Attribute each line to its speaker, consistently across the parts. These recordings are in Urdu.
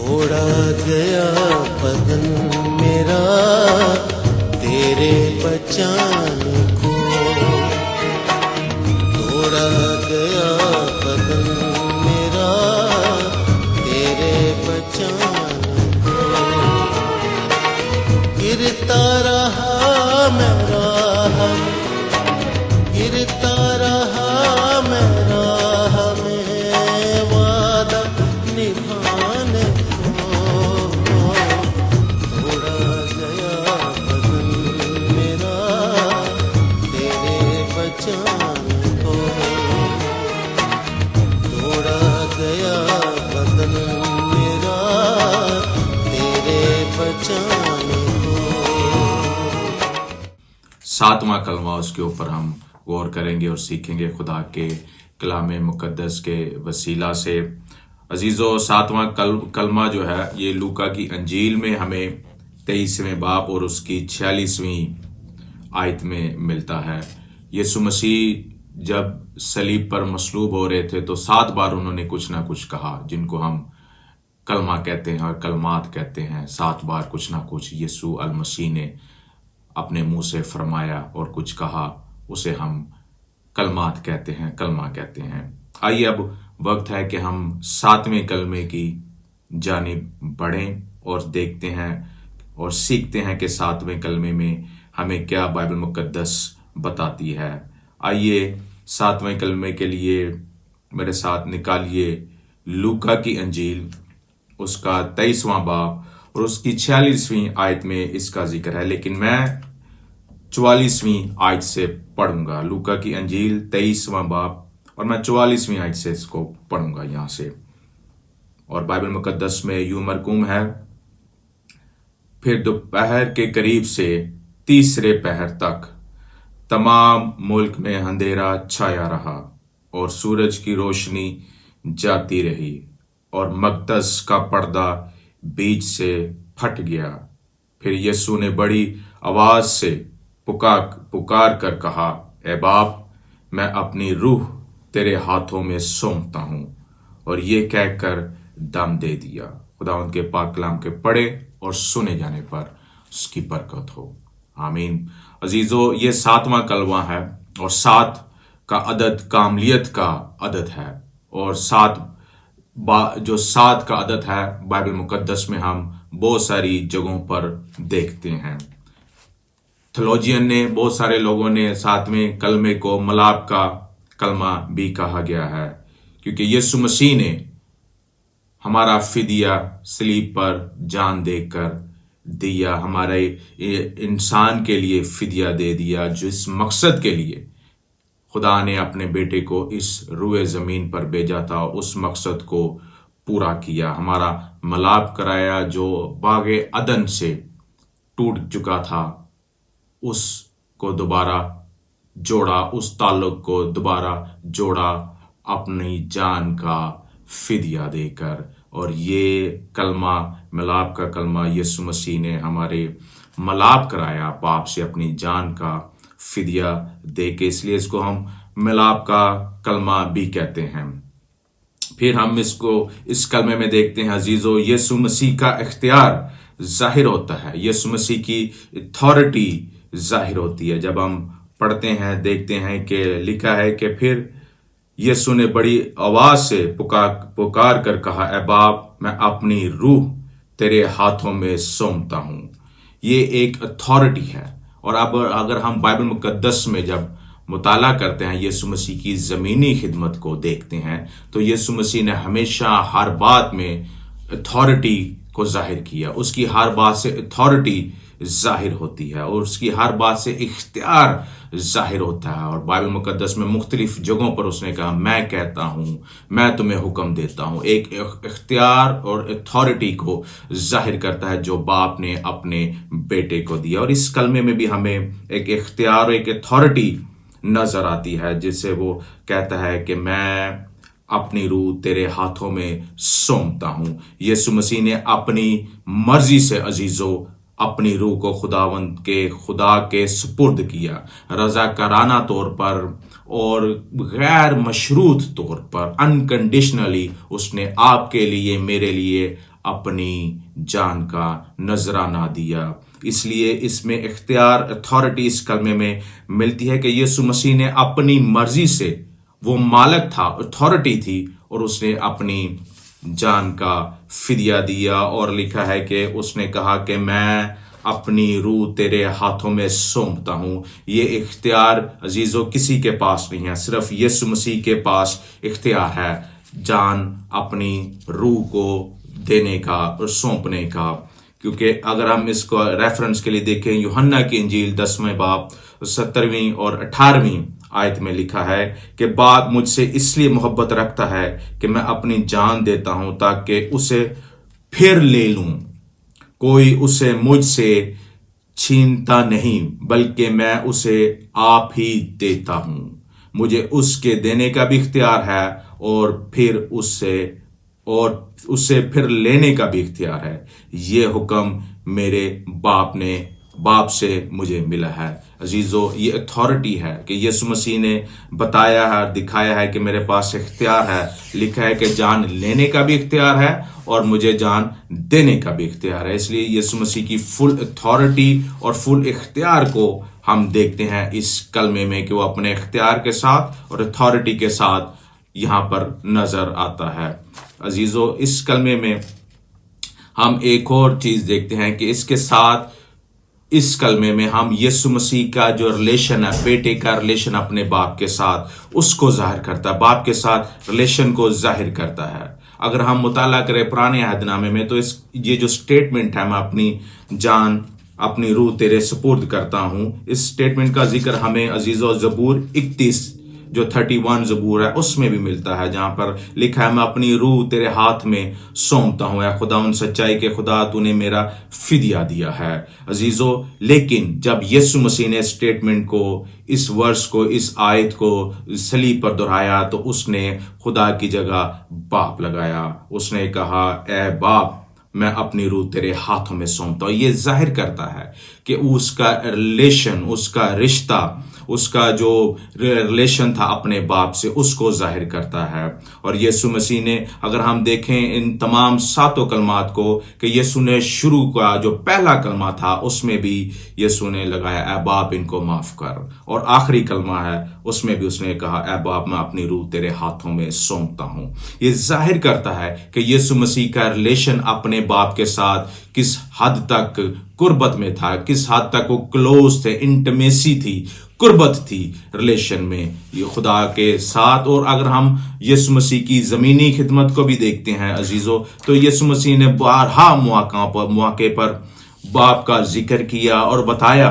Speaker 1: توڑا گیا بدن میرا تیرے بچانے کو، توڑا گیا بدن میرا تیرے بچانے کو، گرتا رہا میں راہ میں، گرتا رہا میں راہ میں وعدہ نبھانے کو، توڑا گیا بدن میرا تیرے بچانے کو، توڑا گیا بدن میرا تیرے بچانے کو۔
Speaker 2: ساتواں کلمہ اس کے اوپر ہم غور کریں گے اور سیکھیں گے خدا کے کلام مقدس کے وسیلہ سے۔ عزیزو، ساتواں کلمہ جو ہے یہ لوکا کی انجیل میں ہمیں 23ویں باب اور اس کی 46ویں آیت میں ملتا ہے۔ یسوع مسیح جب صلیب پر مصلوب ہو رہے تھے تو 7 بار انہوں نے کچھ نہ کچھ کہا، جن کو ہم کلمہ کہتے ہیں اور کلمات کہتے ہیں۔ 7 بار کچھ نہ کچھ یسوع المسیح نے اپنے منہ سے فرمایا اور کچھ کہا، اسے ہم کلمات کہتے ہیں، کلمہ کہتے ہیں۔ آئیے اب وقت ہے کہ ہم 7ویں کلمے کی جانب بڑھیں اور دیکھتے ہیں اور سیکھتے ہیں کہ 7ویں کلمے میں ہمیں کیا بائبل مقدس بتاتی ہے۔ آئیے 7ویں کلمے کے لیے میرے ساتھ نکالیے لوکا کی انجیل، اس کا 23واں باب اور اس کی 46ویں آیت میں اس کا ذکر ہے، لیکن میں 44ویں آیت سے پڑھوں گا۔ لوکا کی انجیل 23واں باب اور میں 44ویں آیت سے اس کو پڑھوں گا یہاں سے، اور بائبل مقدس میں یوں مرقوم ہے: پھر دوپہر کے قریب سے تیسرے پہر تک تمام ملک میں اندھیرا چھایا رہا اور سورج کی روشنی جاتی رہی اور مقدس کا پردہ بیچ سے پھٹ گیا۔ پھر یسوع نے بڑی آواز سے پکار کر کہا، اے باپ، میں اپنی روح تیرے ہاتھوں میں سونپتا ہوں، اور یہ کہہ کر دم دے دیا۔ خدا ان کے پاک کلام کے پڑھے اور سنے جانے پر اس کی برکت ہو، آمین۔ عزیزو، یہ 7واں کلمہ ہے اور 7 کا عدد کاملیت کا عدد ہے، اور 7 کا عدد ہے بائبل مقدس میں ہم بہت ساری جگہوں پر دیکھتے ہیں۔ تھیولوجین نے، بہت سارے لوگوں نے 7ویں کلمے کو ملاپ کا کلمہ بھی کہا گیا ہے، کیونکہ یسوع مسیح نے ہمارا فدیہ صلیب پر جان دے کر دیا، ہمارے انسان کے لیے فدیہ دے دیا، جس مقصد کے لیے خدا نے اپنے بیٹے کو اس روئے زمین پر بھیجا تھا، اس مقصد کو پورا کیا، ہمارا ملاپ کرایا۔ جو باغ عدن سے ٹوٹ چکا تھا اس کو دوبارہ جوڑا، اس تعلق کو دوبارہ جوڑا اپنی جان کا فدیہ دے کر، اور یہ کلمہ، ملاپ کا کلمہ، یسوع مسیح نے ہمارے ملاپ کرایا پاپ سے اپنی جان کا فدیہ دے کے، اس لیے اس کو ہم ملاپ کا کلمہ بھی کہتے ہیں۔ پھر ہم اس کلمے میں دیکھتے ہیں عزیزو، یسوع مسیح کا اختیار ظاہر ہوتا ہے، یسوع مسیح کی اتھارٹی ظاہر ہوتی ہے۔ جب ہم پڑھتے ہیں دیکھتے ہیں کہ لکھا ہے کہ پھر یسوع نے بڑی آواز سے پکار کر کہا، اے باپ، میں اپنی روح تیرے ہاتھوں میں سونپتا ہوں۔ یہ ایک اتھارٹی ہے، اور اب اگر ہم بائبل مقدس میں جب مطالعہ کرتے ہیں، یسوع مسیح کی زمینی خدمت کو دیکھتے ہیں، تو یسوع مسیح نے ہمیشہ ہر بات میں اتھارٹی کو ظاہر کیا، اس کی ہر بات سے اتھارٹی ظاہر ہوتی ہے، اور اس کی ہر بات سے اختیار ظاہر ہوتا ہے۔ اور بائبل مقدس میں مختلف جگہوں پر اس نے کہا، میں کہتا ہوں، میں تمہیں حکم دیتا ہوں، ایک اختیار اور اتھارٹی کو ظاہر کرتا ہے جو باپ نے اپنے بیٹے کو دیا۔ اور اس کلمے میں بھی ہمیں ایک اختیار اور ایک اتھارٹی نظر آتی ہے، جس سے وہ کہتا ہے کہ میں اپنی روح تیرے ہاتھوں میں سونپتا ہوں۔ یسوع مسیح نے اپنی مرضی سے عزیزو اپنی روح کو خدا کے سپرد کیا، رضاکارانہ طور پر اور غیر مشروط طور پر، انکنڈیشنلی اس نے آپ کے لیے، میرے لیے اپنی جان کا نذرانہ دیا۔ اس لیے اس میں اختیار، اتھارٹی اس کلمے میں ملتی ہے کہ یسوع مسیح نے اپنی مرضی سے، وہ مالک تھا، اتھارٹی تھی، اور اس نے اپنی جان کا فدیہ دیا، اور لکھا ہے کہ اس نے کہا کہ میں اپنی روح تیرے ہاتھوں میں سونپتا ہوں۔ یہ اختیار عزیزو کسی کے پاس نہیں ہے، صرف یسوع مسیح کے پاس اختیار ہے جان اپنی روح کو دینے کا اور سونپنے کا۔ کیونکہ اگر ہم اس کو ریفرنس کے لیے دیکھیں، یوحنا کی انجیل 10 باب 17 اور 18 آیت میں لکھا ہے کہ باپ مجھ سے اس لیے محبت رکھتا ہے کہ میں اپنی جان دیتا ہوں تاکہ اسے پھر لے لوں۔ کوئی اسے مجھ سے چھینتا نہیں، بلکہ میں اسے آپ ہی دیتا ہوں۔ مجھے اس کے دینے کا بھی اختیار ہے اور پھر اس سے پھر لینے کا بھی اختیار ہے۔ یہ حکم میرے باپ سے مجھے ملا ہے۔ عزیزو، یہ اتھارٹی ہے کہ یسوع مسیح نے بتایا ہے، دکھایا ہے کہ میرے پاس اختیار ہے۔ لکھا ہے کہ جان لینے کا بھی اختیار ہے اور مجھے جان دینے کا بھی اختیار ہے۔ اس لیے یسوع مسیح کی فل اتھارٹی اور فل اختیار کو ہم دیکھتے ہیں اس کلمے میں کہ وہ اپنے اختیار کے ساتھ اور اتھارٹی کے ساتھ یہاں پر نظر آتا ہے۔ عزیزو، اس کلمے میں ہم ایک اور چیز دیکھتے ہیں کہ اس کے ساتھ، اس کلمے میں ہم یسوع مسیح کا جو ریلیشن ہے، بیٹے کا ریلیشن اپنے باپ کے ساتھ، اس کو ظاہر کرتا ہے، باپ کے ساتھ ریلیشن کو ظاہر کرتا ہے۔ اگر ہم مطالعہ کریں پرانے عہد نامے میں تو یہ جو سٹیٹمنٹ ہے، میں اپنی جان اپنی روح تیرے سپرد کرتا ہوں، اس سٹیٹمنٹ کا ذکر ہمیں عزیزو زبور 31 جو 31 زبور ہے اس میں بھی ملتا ہے، جہاں پر لکھا ہے میں اپنی روح تیرے ہاتھ میں سونپتا ہوں، اے خدا ان سچائی کے خدا، تو نے میرا فدیہ دیا ہے۔ عزیزو، لیکن جب یسوع مسیح نے اسٹیٹمنٹ کو، اس ورس کو، اس آیت کو صلیب پر دہرایا تو اس نے خدا کی جگہ باپ لگایا۔ اس نے کہا اے باپ، میں اپنی روح تیرے ہاتھوں میں سونپتا ہوں۔ یہ ظاہر کرتا ہے کہ اس کا ریلیشن، اس کا رشتہ، اس کا جو ریلیشن تھا اپنے باپ سے، اس کو ظاہر کرتا ہے۔ اور یسوع مسیح نے، اگر ہم دیکھیں ان تمام 7 کلمات کو، کہ یسوع نے شروع کا جو پہلا کلمہ تھا اس میں بھی یسوع نے لگایا اے باپ ان کو معاف کر، اور آخری کلمہ ہے اس میں بھی اس نے کہا اے باپ میں اپنی روح تیرے ہاتھوں میں سونپتا ہوں۔ یہ ظاہر کرتا ہے کہ یسوع مسیح کا ریلیشن اپنے باپ کے ساتھ کس حد تک قربت میں تھا، کس حد تک وہ کلوز تھے، انٹیمیسی تھی، قربت تھی ریلیشن میں یہ خدا کے ساتھ۔ اور اگر ہم یسوع مسیح کی زمینی خدمت کو بھی دیکھتے ہیں عزیزو، تو یسوع مسیح نے بارہا مواقع پر باپ کا ذکر کیا اور بتایا،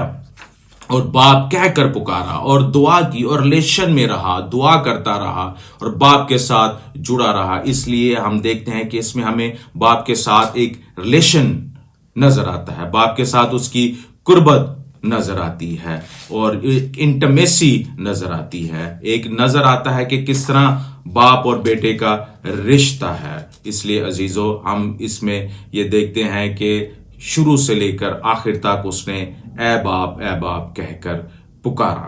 Speaker 2: اور باپ کہہ کر پکارا اور دعا کی اور ریلیشن میں رہا، دعا کرتا رہا اور باپ کے ساتھ جڑا رہا۔ اس لیے ہم دیکھتے ہیں کہ اس میں ہمیں باپ کے ساتھ ایک ریلیشن نظر آتا ہے، باپ کے ساتھ اس کی قربت نظر آتی ہے اور انٹیمیسی نظر آتی ہے، ایک نظر آتا ہے کہ کس طرح باپ اور بیٹے کا رشتہ ہے۔ اس لیے عزیزو، ہم اس میں یہ دیکھتے ہیں کہ شروع سے لے کر آخر تک اس نے اے باپ کہہ کر پکارا۔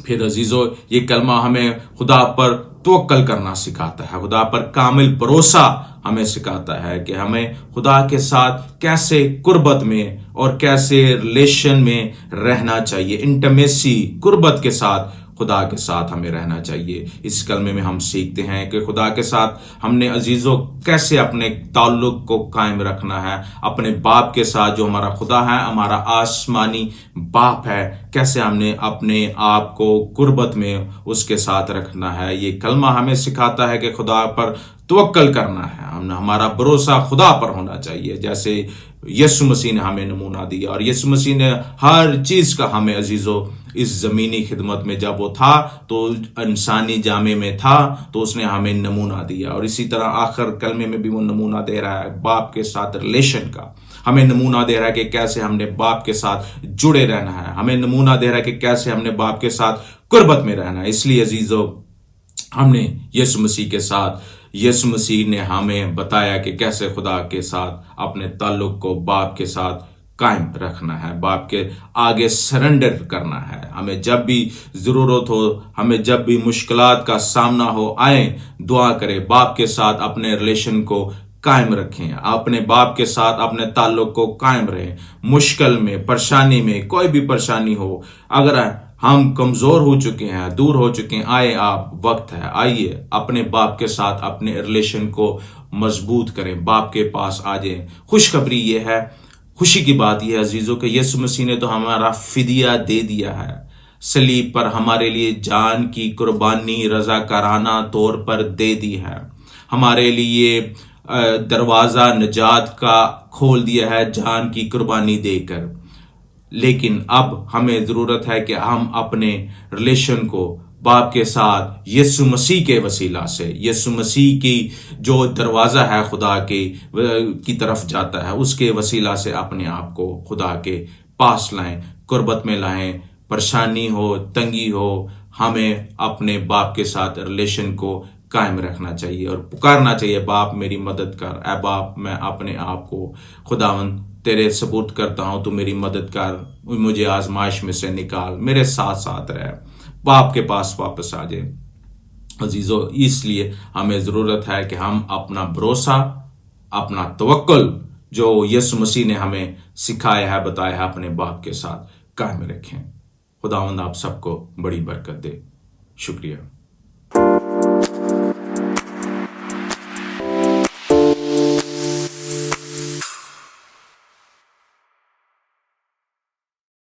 Speaker 2: پھر عزیزو، یہ کلمہ ہمیں خدا پر توکل کرنا سکھاتا ہے، خدا پر کامل بھروسہ ہمیں سکھاتا ہے کہ ہمیں خدا کے ساتھ کیسے قربت میں اور کیسے ریلیشن میں رہنا چاہیے، انٹیمیسی، قربت کے ساتھ خدا کے ساتھ ہمیں رہنا چاہیے۔ اس کلمے میں ہم سیکھتے ہیں کہ خدا کے ساتھ ہم نے عزیزو کیسے اپنے تعلق کو قائم رکھنا ہے، اپنے باپ کے ساتھ جو ہمارا خدا ہے، ہمارا آسمانی باپ ہے، کیسے ہم نے اپنے آپ کو قربت میں اس کے ساتھ رکھنا ہے۔ یہ کلمہ ہمیں سکھاتا ہے کہ خدا پر توکل کرنا ہے، ہمارا بھروسہ خدا پر ہونا چاہیے، جیسے یسوع مسیح نے ہمیں نمونہ دیا۔ اور یسوع مسیح نے ہر چیز کا ہمیں عزیزو اس زمینی خدمت میں، جب وہ تھا تو انسانی جامے میں تھا تو اس نے ہمیں نمونہ دیا، اور اسی طرح آخر کلمے میں بھی وہ نمونہ دے رہا ہے باپ کے ساتھ ریلیشن کا، ہمیں نمونہ دے رہا ہے کہ کیسے ہم نے باپ کے ساتھ جڑے رہنا ہے، ہمیں نمونہ دے رہا ہے کہ کیسے ہم نے باپ کے ساتھ قربت میں رہنا ہے۔ اس لیے عزیزو، ہم نے یسوع مسیح کے ساتھ، یسوع مسیح نے ہمیں بتایا کہ کیسے خدا کے ساتھ اپنے تعلق کو باپ کے ساتھ قائم رکھنا ہے، باپ کے آگے سرنڈر کرنا ہے۔ ہمیں جب بھی ضرورت ہو، ہمیں جب بھی مشکلات کا سامنا ہو، آئیں دعا کریں، باپ کے ساتھ اپنے ریلیشن کو قائم رکھیں، اپنے باپ کے ساتھ اپنے تعلق کو قائم رہیں۔ مشکل میں، پریشانی میں، کوئی بھی پریشانی ہو، اگر ہم کمزور ہو چکے ہیں، دور ہو چکے ہیں، وقت ہے، آئیے اپنے باپ کے ساتھ اپنے ریلیشن کو مضبوط کریں، باپ کے پاس آ جائیں۔ خوشخبری یہ ہے، خوشی کی بات یہ ہے عزیزوں کہ یسوع مسیح نے تو ہمارا فدیہ دے دیا ہے، صلیب پر ہمارے لیے جان کی قربانی رضاکارانہ طور پر دے دی ہے، ہمارے لیے دروازہ نجات کا کھول دیا ہے جان کی قربانی دے کر۔ لیکن اب ہمیں ضرورت ہے کہ ہم اپنے ریلیشن کو باپ کے ساتھ یسوع مسیح کے وسیلہ سے، یسوع مسیح کی جو دروازہ ہے خدا کی طرف جاتا ہے، اس کے وسیلہ سے اپنے آپ کو خدا کے پاس لائیں، قربت میں لائیں۔ پریشانی ہو، تنگی ہو، ہمیں اپنے باپ کے ساتھ ریلیشن کو قائم رکھنا چاہیے اور پکارنا چاہیے، باپ میری مدد کر، اے باپ میں اپنے آپ کو خداوند تیرے سپرد کرتا ہوں، تو میری مدد کر، مجھے آزمائش میں سے نکال، میرے ساتھ ساتھ رہ، باپ کے پاس واپس آ جائے۔ عزیزو، اس لیے ہمیں ضرورت ہے کہ ہم اپنا بھروسہ، اپنا توکل جو یسوع مسیح نے ہمیں سکھایا ہے، بتایا ہے، اپنے باپ کے ساتھ قائم رکھیں۔ خداوند آپ سب کو بڑی برکت دے۔ شکریہ۔